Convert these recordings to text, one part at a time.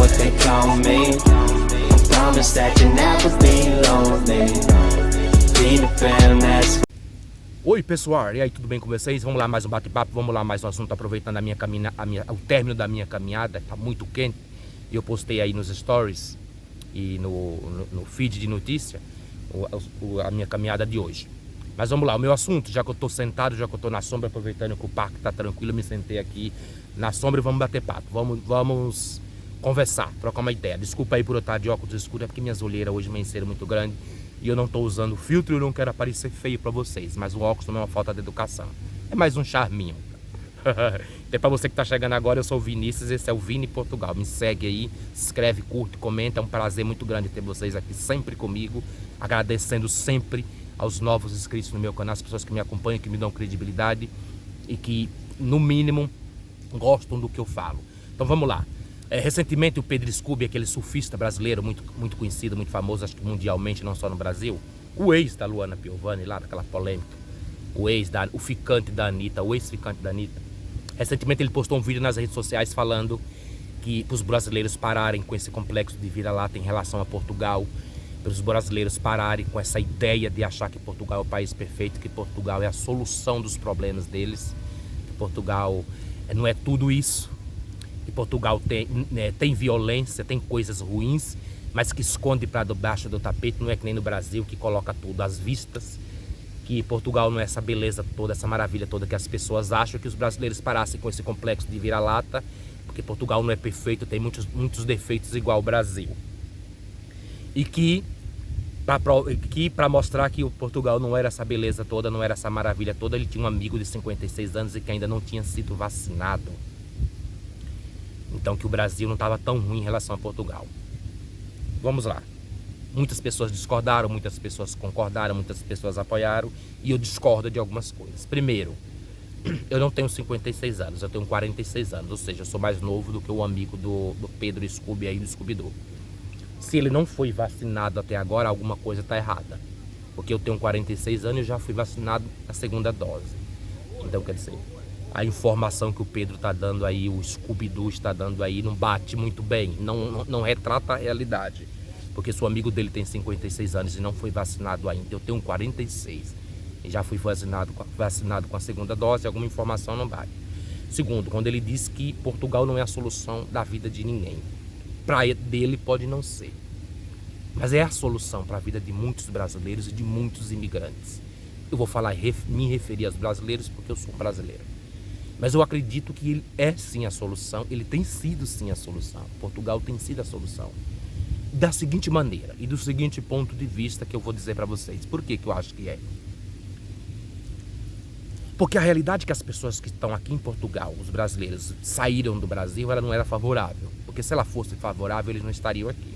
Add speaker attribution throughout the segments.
Speaker 1: what they call me. Promise that you never be lonely. Be the fam that's.
Speaker 2: Oi pessoal, e aí, tudo bem com vocês? Vamos lá mais um bate-papo, vamos lá mais um assunto, aproveitando o término da minha caminhada. Tá muito quente e eu postei aí nos stories e no feed de notícia a minha caminhada de hoje. Mas vamos lá, o meu assunto, já que eu tô sentado, já que eu tô na sombra, aproveitando que o parque tá tranquilo, eu me sentei aqui na sombra e vamos bater papo, vamos conversar, trocar uma ideia. Desculpa aí por eu estar de óculos escuros, é porque minhas olheiras hoje amanheceram muito grande e eu não tô usando filtro e eu não quero aparecer feio pra vocês, mas o óculos não é uma falta de educação, é mais um charminho. Então, pra você que tá chegando agora, eu sou o Vinícius, esse é o Vini Portugal. Me segue aí, se inscreve, curte, comenta, é um prazer muito grande ter vocês aqui sempre comigo, agradecendo sempre aos novos inscritos no meu canal, as pessoas que me acompanham, que me dão credibilidade e que, no mínimo, gostam do que eu falo. Então vamos lá. Recentemente o Pedro Scooby, aquele surfista brasileiro muito conhecido, muito famoso, acho que mundialmente, não só no Brasil, o ex da Luana Piovani, lá daquela polêmica, o ficante da Anitta, o ex-ficante da Anitta, recentemente ele postou um vídeo nas redes sociais falando que para os brasileiros pararem com esse complexo de vira-lata em relação a Portugal, para os brasileiros pararem com essa ideia de achar que Portugal é o país perfeito, que Portugal é a solução dos problemas deles, que Portugal não é tudo isso, que Portugal tem violência, tem coisas ruins, mas que esconde para debaixo do tapete, não é que nem no Brasil, que coloca tudo às vistas, que Portugal não é essa beleza toda, essa maravilha toda que as pessoas acham, que os brasileiros parassem com esse complexo de vira-lata, porque Portugal não é perfeito, tem muitos defeitos igual ao Brasil. E que para mostrar que o Portugal não era essa beleza toda, não era essa maravilha toda, ele tinha um amigo de 56 anos e que ainda não tinha sido vacinado. Então que o Brasil não estava tão ruim em relação a Portugal. Vamos lá. Muitas pessoas discordaram, muitas pessoas concordaram, muitas pessoas apoiaram e eu discordo de algumas coisas. Primeiro, eu não tenho 56 anos, eu tenho 46 anos, ou seja, eu sou mais novo do que o amigo do Pedro Scooby aí do Scooby-Doo. Se ele não foi vacinado até agora, alguma coisa está errada. Porque eu tenho 46 anos e já fui vacinado na segunda dose. Então, quer dizer, a informação que o Pedro está dando aí, o Scooby-Doo está dando aí, não bate muito bem, não retrata a realidade. Porque se o amigo dele tem 56 anos e não foi vacinado ainda, eu tenho 46 e já fui vacinado com a segunda dose, alguma informação não bate. Segundo, quando ele diz que Portugal não é a solução da vida de ninguém. Praia dele pode não ser, mas é a solução para a vida de muitos brasileiros e de muitos imigrantes. Eu vou falar, me referir aos brasileiros porque eu sou um brasileiro, mas eu acredito que ele é sim a solução, ele tem sido sim a solução. Portugal tem sido a solução da seguinte maneira e do seguinte ponto de vista que eu vou dizer para vocês. Por que eu acho que é? Porque a realidade que as pessoas que estão aqui em Portugal, os brasileiros, saíram do Brasil, ela não era favorável. Porque se ela fosse favorável, eles não estariam aqui.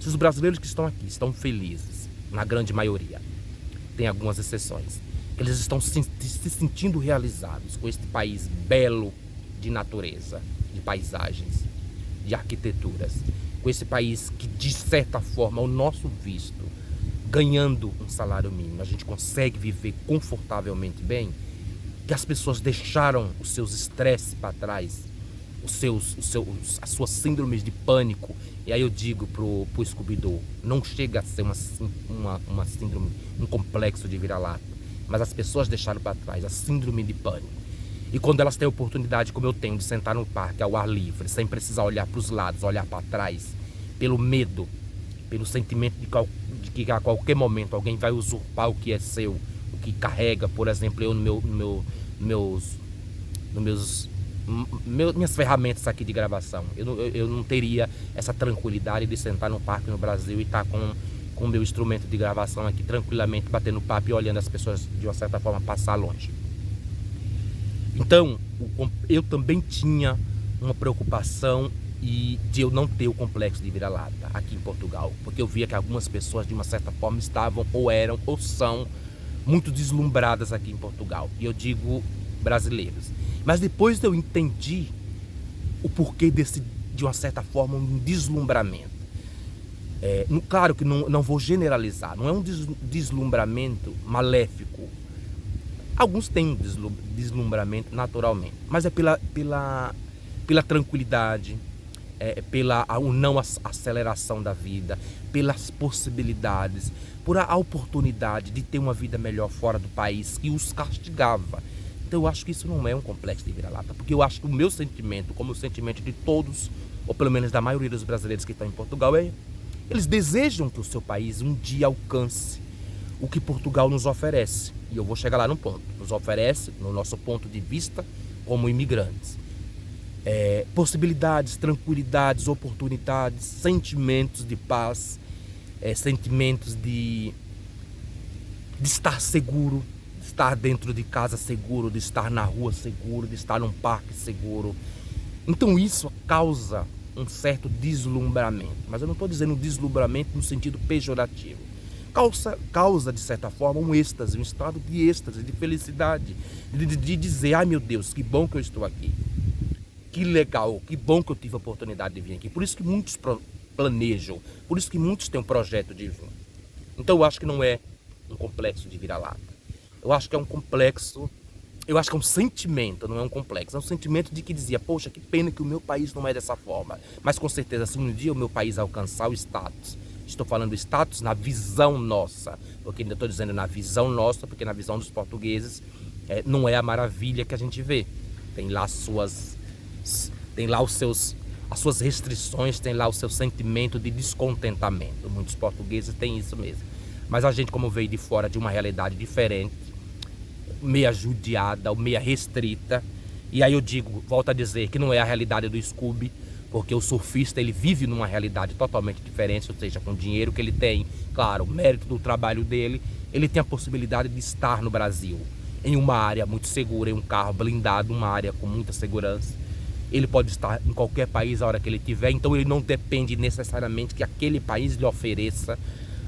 Speaker 2: Se os brasileiros que estão aqui estão felizes, na grande maioria, tem algumas exceções, eles estão se sentindo realizados com este país belo de natureza, de paisagens, de arquiteturas, com esse país que, de certa forma, ao nosso visto, ganhando um salário mínimo, a gente consegue viver confortavelmente bem, que as pessoas deixaram os seus estresses para trás, as suas síndromes de pânico. E aí eu digo pro Scooby-Doo, não chega a ser uma síndrome, um complexo de vira-lata, mas as pessoas deixaram para trás a síndrome de pânico. E quando elas têm a oportunidade, como eu tenho, de sentar no parque ao ar livre, sem precisar olhar para os lados, olhar para trás, pelo medo, pelo sentimento de que a qualquer momento alguém vai usurpar o que é seu, o que carrega, por exemplo, eu minhas ferramentas aqui de gravação. Eu não teria essa tranquilidade de sentar no parque no Brasil e estar com o meu instrumento de gravação aqui tranquilamente, batendo papo e olhando as pessoas de uma certa forma passar longe. Então, eu também tinha uma preocupação de eu não ter o complexo de vira-lata aqui em Portugal, porque eu via que algumas pessoas de uma certa forma estavam ou eram ou são muito deslumbradas aqui em Portugal, e eu digo brasileiros. Mas depois eu entendi o porquê de uma certa forma, um deslumbramento. Claro que não vou generalizar, não é um deslumbramento maléfico. Alguns têm deslumbramento naturalmente, mas é pela tranquilidade, pela a não aceleração da vida, pelas possibilidades, por a oportunidade de ter uma vida melhor fora do país que os castigava. Então eu acho que isso não é um complexo de vira-lata, porque eu acho que o meu sentimento, como o sentimento de todos, ou pelo menos da maioria dos brasileiros que estão em Portugal, eles desejam que o seu país um dia alcance o que Portugal nos oferece. E eu vou chegar lá no ponto. Nos oferece, no nosso ponto de vista, como imigrantes. Possibilidades, tranquilidades, oportunidades, sentimentos de paz, sentimentos de estar seguro, de estar dentro de casa seguro, de estar na rua seguro, de estar num parque seguro. Então isso causa um certo deslumbramento, mas eu não estou dizendo deslumbramento no sentido pejorativo. Causa de certa forma um êxtase, um estado de êxtase, de felicidade, de dizer, ai meu Deus, que bom que eu estou aqui, que legal, que bom que eu tive a oportunidade de vir aqui. Por isso que muitos planejam, por isso que muitos têm um projeto de vir. Então eu acho que não é um complexo de vira-lata, eu acho que é um complexo, eu acho que é um sentimento, não é um complexo, é um sentimento de que dizia, poxa, que pena que o meu país não é dessa forma, mas com certeza se um dia o meu país alcançar o status, estou falando status na visão nossa, porque ainda estou dizendo na visão nossa, porque na visão dos portugueses não é a maravilha que a gente vê. Tem lá as suas restrições, tem lá o seu sentimento de descontentamento. Muitos portugueses têm isso mesmo. Mas a gente, como veio de fora de uma realidade diferente, meia judiada ou meia restrita, e aí eu digo, volto a dizer que não é a realidade do Scooby, porque o surfista ele vive numa realidade totalmente diferente, ou seja, com o dinheiro que ele tem, claro, mérito do trabalho dele, ele tem a possibilidade de estar no Brasil, em uma área muito segura, em um carro blindado, uma área com muita segurança. Ele pode estar em qualquer país a hora que ele tiver, então ele não depende necessariamente que aquele país lhe ofereça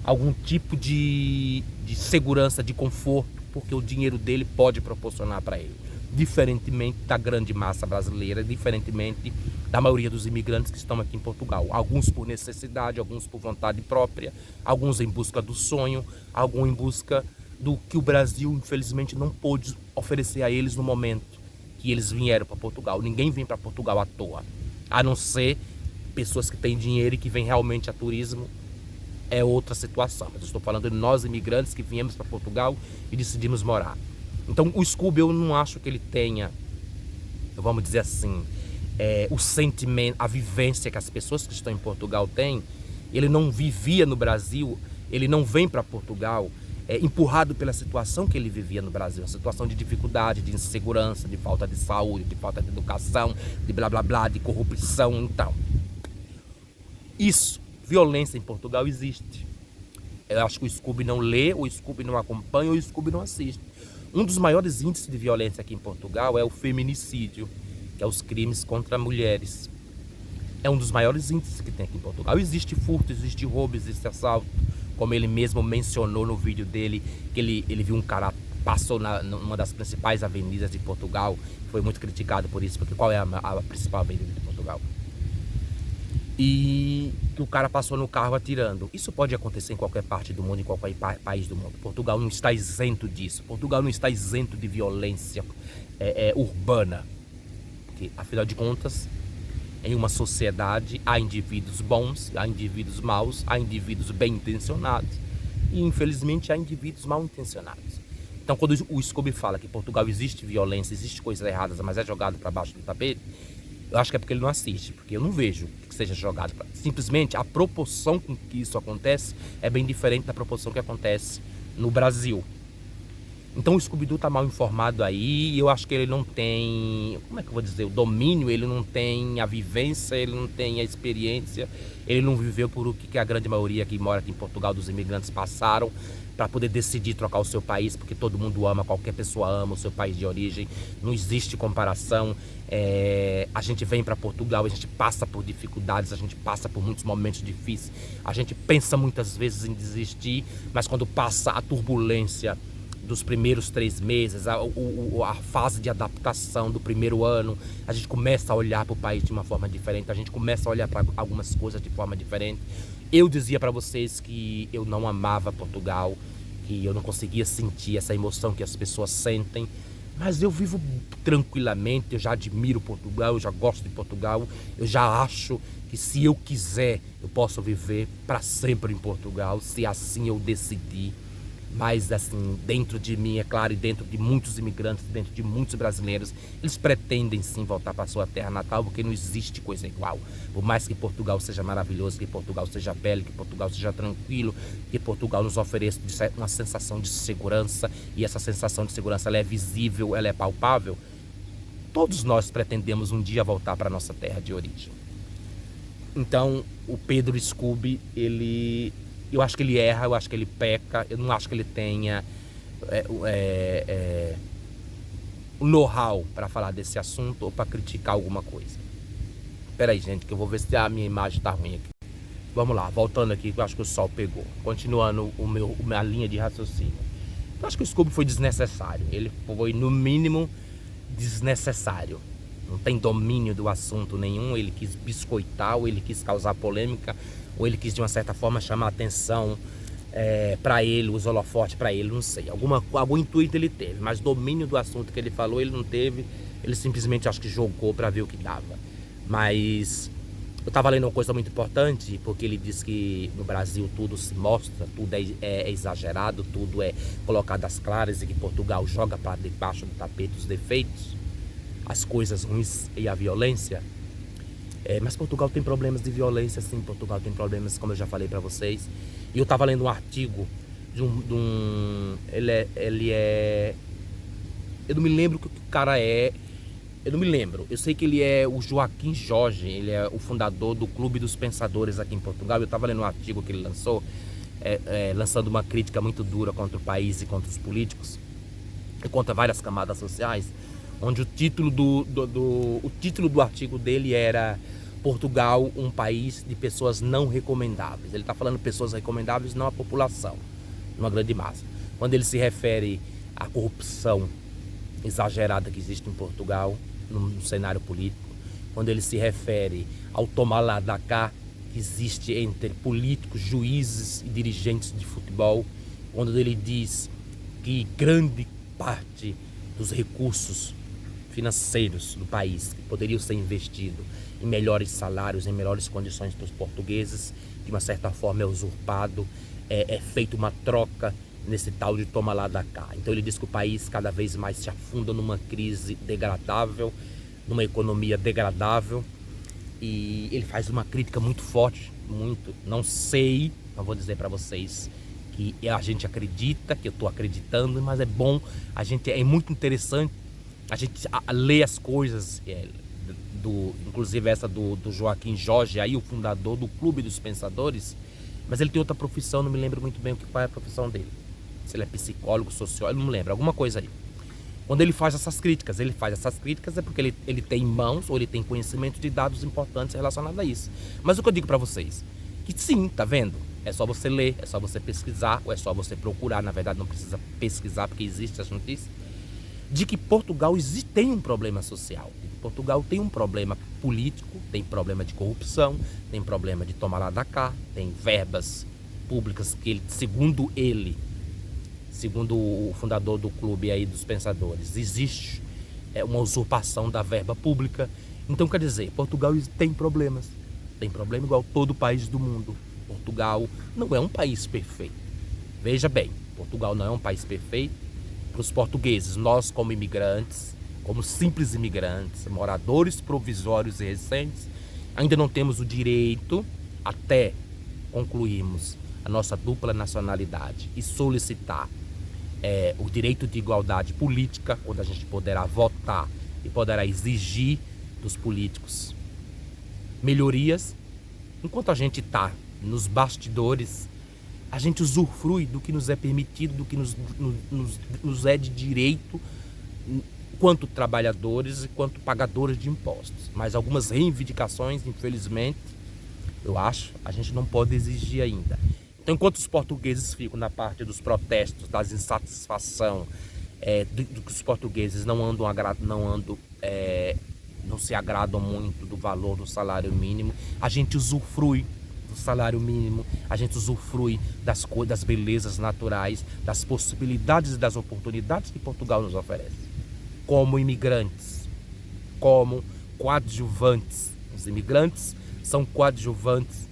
Speaker 2: algum tipo de segurança, de conforto, porque o dinheiro dele pode proporcionar para ele. Diferentemente da grande massa brasileira, diferentemente da maioria dos imigrantes que estão aqui em Portugal. Alguns por necessidade, alguns por vontade própria, alguns em busca do sonho, alguns em busca do que o Brasil, infelizmente, não pôde oferecer a eles no momento que eles vieram para Portugal. Ninguém vem para Portugal à toa, a não ser pessoas que têm dinheiro e que vêm realmente a turismo, é outra situação. Mas eu estou falando de nós imigrantes que viemos para Portugal e decidimos morar. Então o Scooby eu não acho que ele tenha, vamos dizer assim, o sentimento, a vivência que as pessoas que estão em Portugal têm. Ele não vivia no Brasil, ele não vem para Portugal empurrado pela situação que ele vivia no Brasil, a situação de dificuldade, de insegurança, de falta de saúde, de falta de educação, de blá blá blá, de corrupção. Então, isso, violência em Portugal existe. Eu acho que o Scooby não lê, o Scooby não acompanha, o Scooby não assiste. Um dos maiores índices de violência aqui em Portugal é o feminicídio, que é os crimes contra mulheres. É um dos maiores índices que tem aqui em Portugal. Existe furto, existe roubo, existe assalto. Como ele mesmo mencionou no vídeo dele, que ele viu um cara, passou numa das principais avenidas de Portugal, foi muito criticado por isso, porque qual é a principal avenida de Portugal? E que o cara passou no carro atirando. Isso pode acontecer em qualquer parte do mundo, em qualquer país do mundo. Portugal não está isento disso. Portugal não está isento de violência urbana. Porque, afinal de contas, em uma sociedade há indivíduos bons, há indivíduos maus, há indivíduos bem intencionados e infelizmente há indivíduos mal intencionados. Então quando o Scooby fala que em Portugal existe violência, existe coisas erradas, mas é jogado para baixo do tapete, eu acho que é porque ele não assiste, porque eu não vejo que seja jogado para... Simplesmente a proporção com que isso acontece é bem diferente da proporção que acontece no Brasil. Então o Scooby-Doo está mal informado aí, e eu acho que ele não tem, como é que eu vou dizer, o domínio, ele não tem a vivência, ele não tem a experiência, ele não viveu por o que a grande maioria que mora aqui em Portugal, dos imigrantes, passaram para poder decidir trocar o seu país, porque todo mundo ama, qualquer pessoa ama o seu país de origem, não existe comparação. A gente vem para Portugal, a gente passa por dificuldades, a gente passa por muitos momentos difíceis, a gente pensa muitas vezes em desistir, mas quando passa a turbulência dos primeiros 3 meses, a fase de adaptação do primeiro ano, a gente começa a olhar para o país de uma forma diferente, a gente começa a olhar para algumas coisas de forma diferente. Eu dizia para vocês que eu não amava Portugal, que eu não conseguia sentir essa emoção que as pessoas sentem, Mas eu vivo tranquilamente, eu já admiro Portugal, eu já gosto de Portugal, eu já acho que se eu quiser, eu posso viver para sempre em Portugal, se assim eu decidir. Mas assim, dentro de mim, é claro, e dentro de muitos imigrantes, dentro de muitos brasileiros, eles pretendem sim voltar para sua terra natal, porque não existe coisa igual. Por mais que Portugal seja maravilhoso, que Portugal seja belo, que Portugal seja tranquilo, que Portugal nos ofereça uma sensação de segurança, e essa sensação de segurança ela é visível, ela é palpável, todos nós pretendemos um dia voltar para a nossa terra de origem. Então, o Pedro Scooby, eu acho que ele erra, eu acho que ele peca, eu não acho que ele tenha o know-how para falar desse assunto ou para criticar alguma coisa. Espera aí, gente, que eu vou ver se a minha imagem tá ruim aqui. Vamos lá, voltando aqui, que eu acho que o sol pegou. Continuando minha linha de raciocínio. Eu acho que o Scooby foi desnecessário. Ele foi, no mínimo, desnecessário. Não tem domínio do assunto nenhum, ele quis biscoitar, ou ele quis causar polêmica, ou ele quis de uma certa forma chamar a atenção para ele, os holofotes para ele, não sei. Algum intuito ele teve, mas domínio do assunto que ele falou ele não teve, ele simplesmente acho que jogou para ver o que dava. Mas eu estava lendo uma coisa muito importante, porque ele diz que no Brasil tudo se mostra, tudo é exagerado, tudo é colocado às claras e que Portugal joga para debaixo do tapete os defeitos, as coisas ruins e a violência. Mas Portugal tem problemas de violência, sim. Portugal tem problemas, como eu já falei para vocês. E eu estava lendo um artigo de um ele é... Eu não me lembro o que o cara é. Eu não me lembro. Eu sei que ele é o Joaquim Jorge. Ele é o fundador do Clube dos Pensadores aqui em Portugal. Eu estava lendo um artigo que ele lançou, lançando uma crítica muito dura contra o país e contra os políticos. E contra várias camadas sociais. Onde o título do artigo dele era Portugal, um país de pessoas não recomendáveis. Ele está falando pessoas recomendáveis, não a população, numa grande massa. Quando ele se refere à corrupção exagerada que existe em Portugal, no cenário político, quando ele se refere ao tomar lá da cá que existe entre políticos, juízes e dirigentes de futebol, quando ele diz que grande parte dos recursos financeiros do país que poderiam ser investidos em melhores salários, em melhores condições para os portugueses, de uma certa forma é usurpado, é feita uma troca nesse tal de toma lá da cá. Então ele diz que o país cada vez mais se afunda numa crise degradável, numa economia degradável, e ele faz uma crítica muito forte, muito, não vou dizer para vocês que a gente acredita, que eu estou acreditando, mas é bom, é muito interessante a gente lê as coisas, inclusive essa do Joaquim Jorge, aí, o fundador do Clube dos Pensadores, mas ele tem outra profissão, não me lembro muito bem qual é a profissão dele. Se ele é psicólogo, sociólogo, não me lembro, alguma coisa aí. Quando ele faz essas críticas, é porque ele tem em mãos, ou ele tem conhecimento de dados importantes relacionados a isso. Mas o que eu digo para vocês, que sim, tá vendo? É só você ler, é só você pesquisar, ou é só você procurar, na verdade não precisa pesquisar, porque existe as notícias, de que Portugal tem um problema social. Portugal tem um problema político, tem problema de corrupção, tem problema de tomar lá da cá, tem verbas públicas que ele, segundo o fundador do clube aí dos pensadores, existe uma usurpação da verba pública. Então quer dizer, Portugal tem problemas. Tem problema igual todo país do mundo. Portugal não é um país perfeito. Veja bem, Portugal não é um país perfeito. Para os portugueses, nós como imigrantes, como simples imigrantes, moradores provisórios e recentes, ainda não temos o direito, até concluirmos a nossa dupla nacionalidade e solicitar o direito de igualdade política, onde a gente poderá votar e poderá exigir dos políticos melhorias. Enquanto a gente está nos bastidores, a gente usufrui do que nos é permitido, do que nos é de direito, quanto trabalhadores e quanto pagadores de impostos. Mas algumas reivindicações, infelizmente, eu acho, a gente não pode exigir ainda. Então, enquanto os portugueses ficam na parte dos protestos, das insatisfação, do que os portugueses não se agradam muito do valor do salário mínimo, a gente usufrui do salário mínimo, a gente usufrui das belezas naturais, das possibilidades e das oportunidades que Portugal nos oferece. como imigrantes, como coadjuvantes. Os imigrantes são coadjuvantes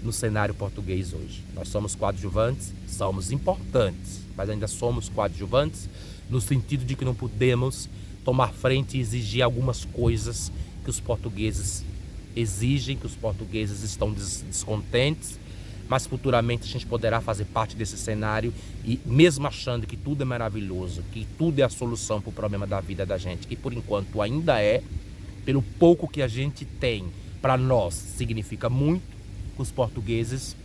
Speaker 2: no cenário português hoje. Nós somos coadjuvantes, somos importantes, mas ainda somos coadjuvantes no sentido de que não podemos tomar frente e exigir algumas coisas que os portugueses exigem, que os portugueses estão descontentes, mas futuramente a gente poderá fazer parte desse cenário e mesmo achando que tudo é maravilhoso, que tudo é a solução para o problema da vida da gente, que por enquanto ainda é, pelo pouco que a gente tem, para nós significa muito, os portugueses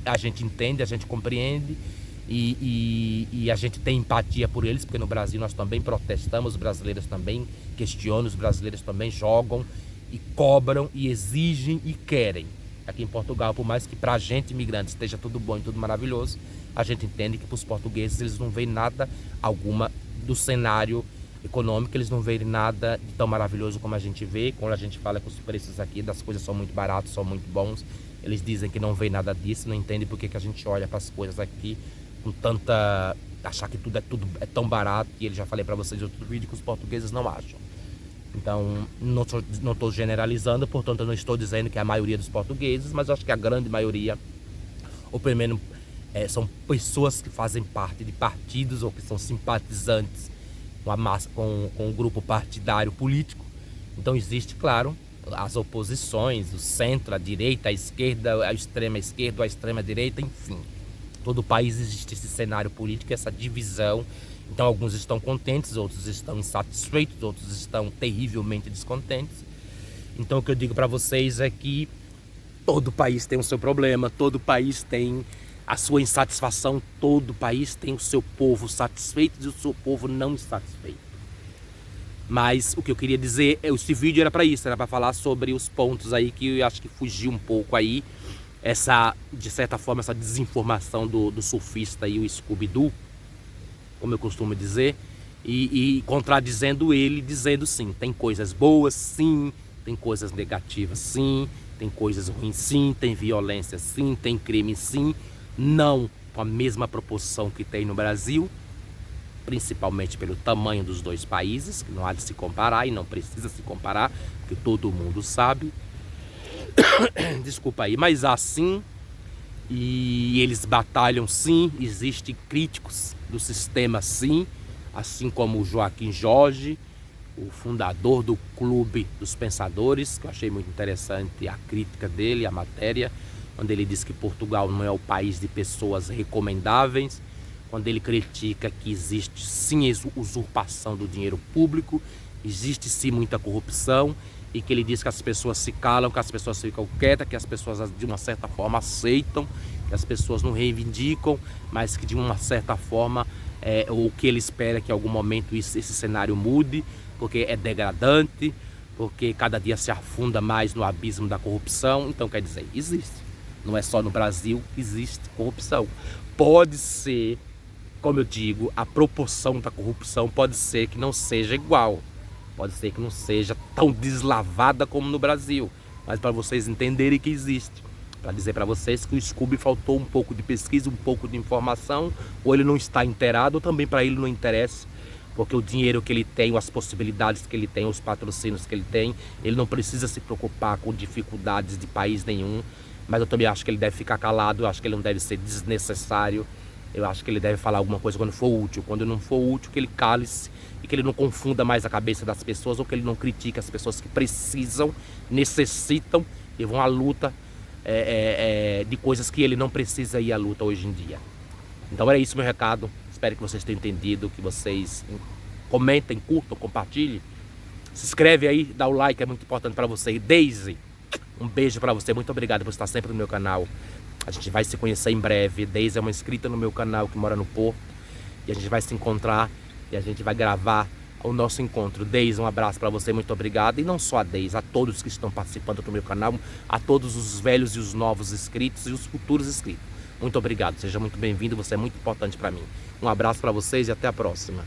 Speaker 2: a gente entende, a gente compreende e a gente tem empatia por eles, porque no Brasil nós também protestamos, os brasileiros também questionam, os brasileiros também jogam e cobram e exigem e querem. Aqui em Portugal, por mais que pra gente, imigrantes, esteja tudo bom e tudo maravilhoso, a gente entende que pros portugueses eles não veem nada alguma do cenário econômico, eles não veem nada de tão maravilhoso como a gente vê. Quando a gente fala que os preços aqui das coisas são muito baratos, são muito bons, eles dizem que não veem nada disso, não entendem porque que a gente olha para as coisas aqui com tanta... achar que tudo é tão barato, e eu já falei para vocês em outro vídeo que os portugueses não acham. Então, não estou generalizando, portanto eu não estou dizendo que é a maioria dos portugueses, mas eu acho que a grande maioria, ou pelo menos são pessoas que fazem parte de partidos ou que são simpatizantes com a massa, com o grupo partidário político. Então existe, claro, as oposições, o centro, a direita, a esquerda, a extrema esquerda, a extrema direita, enfim. Todo o país existe esse cenário político, essa divisão. Então alguns estão contentes, outros estão insatisfeitos, outros estão terrivelmente descontentes. Então o que eu digo para vocês é que todo país tem o seu problema, todo país tem a sua insatisfação, todo país tem o seu povo satisfeito e o seu povo não insatisfeito. Mas o que eu queria dizer, esse vídeo era para isso, era para falar sobre os pontos aí que eu acho que fugiu um pouco aí, de certa forma, essa desinformação do surfista e o Scooby-Doo, como eu costumo dizer, e contradizendo ele, dizendo sim, tem coisas boas sim, tem coisas negativas sim, tem coisas ruins sim, tem violência sim, tem crime sim, não com a mesma proporção que tem no Brasil, principalmente pelo tamanho dos dois países, que não há de se comparar e não precisa se comparar, porque todo mundo sabe. Desculpa aí, mas há sim, e eles batalham sim, existem críticos do sistema sim, assim como o Joaquim Jorge, o fundador do Clube dos Pensadores, que eu achei muito interessante a crítica dele, a matéria, quando ele diz que Portugal não é o país de pessoas recomendáveis, quando ele critica que existe sim usurpação do dinheiro público, existe sim muita corrupção, e que ele diz que as pessoas se calam, que as pessoas ficam quietas, que as pessoas de uma certa forma aceitam, que as pessoas não reivindicam, mas que de uma certa forma o que ele espera é que em algum momento esse cenário mude, porque é degradante, porque cada dia se afunda mais no abismo da corrupção. Então quer dizer, existe, não é só no Brasil que existe corrupção. Pode ser, como eu digo, a proporção da corrupção pode ser que não seja igual, pode ser que não seja tão deslavada como no Brasil, mas para vocês entenderem que existe, para dizer para vocês que o Scooby faltou um pouco de pesquisa, um pouco de informação, ou ele não está inteirado, ou também para ele não interessa, porque o dinheiro que ele tem, as possibilidades que ele tem, os patrocínios que ele tem, ele não precisa se preocupar com dificuldades de país nenhum. Mas eu também acho que ele deve ficar calado, eu acho que ele não deve ser desnecessário, eu acho que ele deve falar alguma coisa quando for útil. Quando não for útil, que ele cale-se e que ele não confunda mais a cabeça das pessoas, ou que ele não critique as pessoas que precisam, necessitam e vão à luta de coisas que ele não precisa ir à luta hoje em dia. Então era isso meu recado, espero que vocês tenham entendido, que vocês comentem, curtam, compartilhem, se inscreve aí, dá o like, é muito importante para você. Daisy, um beijo para você, muito obrigado por estar sempre no meu canal. A gente vai se conhecer em breve. Daisy é uma inscrita no meu canal que mora no Porto, e a gente vai se encontrar e a gente vai gravar o nosso encontro. Daisy, um abraço para você, muito obrigado. E não só a Daisy, a todos que estão participando do meu canal, a todos os velhos e os novos inscritos e os futuros inscritos. Muito obrigado, seja muito bem-vindo, você é muito importante para mim. Um abraço para vocês e até a próxima.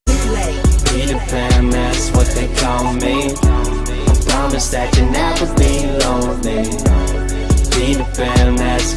Speaker 1: Peter Pan, that's what they call me. I promise that you'll never be lonely. Peter Pan, that's